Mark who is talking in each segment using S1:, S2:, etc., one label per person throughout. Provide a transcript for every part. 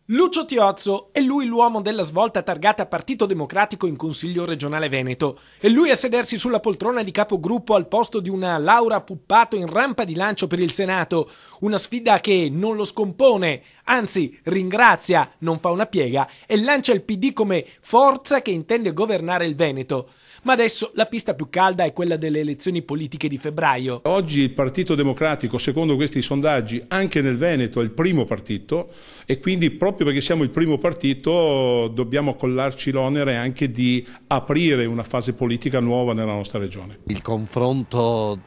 S1: Lucio Tiozzo è lui l'uomo della svolta targata Partito Democratico in Consiglio regionale Veneto. È lui a sedersi sulla poltrona di capogruppo al posto di una Laura Puppato in rampa di lancio per il Senato. Una sfida che non lo scompone, anzi ringrazia, non fa una piega e lancia il PD come forza che intende governare il Veneto. Ma adesso la pista più calda è quella delle elezioni politiche di febbraio.
S2: Oggi il Partito Democratico, secondo questi sondaggi, anche nel Veneto è il primo partito e quindi proprio perché siamo il primo partito dobbiamo collarci l'onere anche di aprire una fase politica nuova nella nostra regione.
S3: Il confronto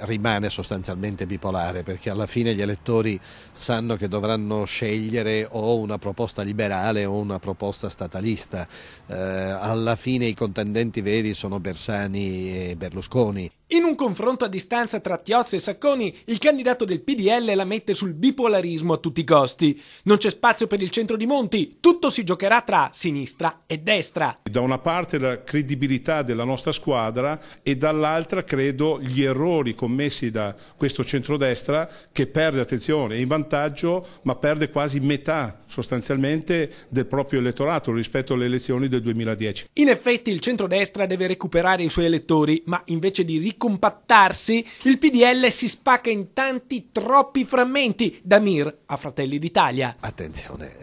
S3: rimane sostanzialmente bipolare perché alla fine gli elettori sanno che dovranno scegliere o una proposta liberale o una proposta statalista. Alla fine i contendenti veri sono Bersani e Berlusconi.
S1: In un confronto a distanza tra Tiozzo e Sacconi, il candidato del PDL la mette sul bipolarismo a tutti i costi. Non c'è spazio per il centro di Monti, tutto si giocherà tra sinistra e destra.
S2: Da una parte la credibilità della nostra squadra e dall'altra credo gli errori commessi da questo centrodestra che perde, attenzione, è in vantaggio ma perde quasi metà sostanzialmente del proprio elettorato rispetto alle elezioni del 2010.
S1: In effetti il centrodestra deve recuperare i suoi elettori, ma invece di ricompattarsi, il PDL si spacca in tanti, troppi frammenti, da Mir a Fratelli d'Italia.
S3: Attenzione,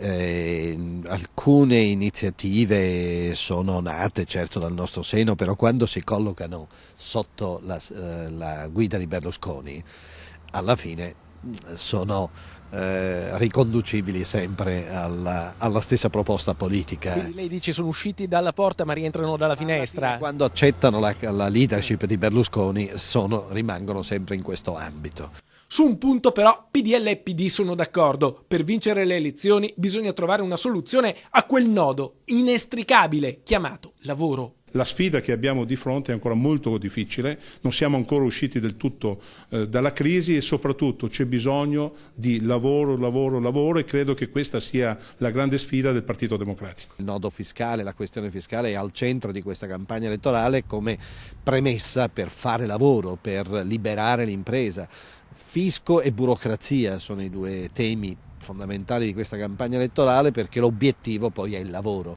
S3: alcune iniziative sono nate certo dal nostro seno, però quando si collocano sotto la guida di Berlusconi, alla fine sono riconducibili sempre alla stessa proposta politica.
S1: Quindi lei dice sono usciti dalla porta ma rientrano dalla finestra?
S3: Quando accettano la leadership di Berlusconi rimangono sempre in questo ambito.
S1: Su un punto però PDL e PD sono d'accordo. Per vincere le elezioni bisogna trovare una soluzione a quel nodo inestricabile chiamato lavoro.
S2: La sfida che abbiamo di fronte è ancora molto difficile, non siamo ancora usciti del tutto dalla crisi e soprattutto c'è bisogno di lavoro e credo che questa sia la grande sfida del Partito Democratico.
S3: Il nodo fiscale, la questione fiscale è al centro di questa campagna elettorale come premessa per fare lavoro, per liberare l'impresa. Fisco e burocrazia sono i due temi fondamentali di questa campagna elettorale perché l'obiettivo poi è il lavoro.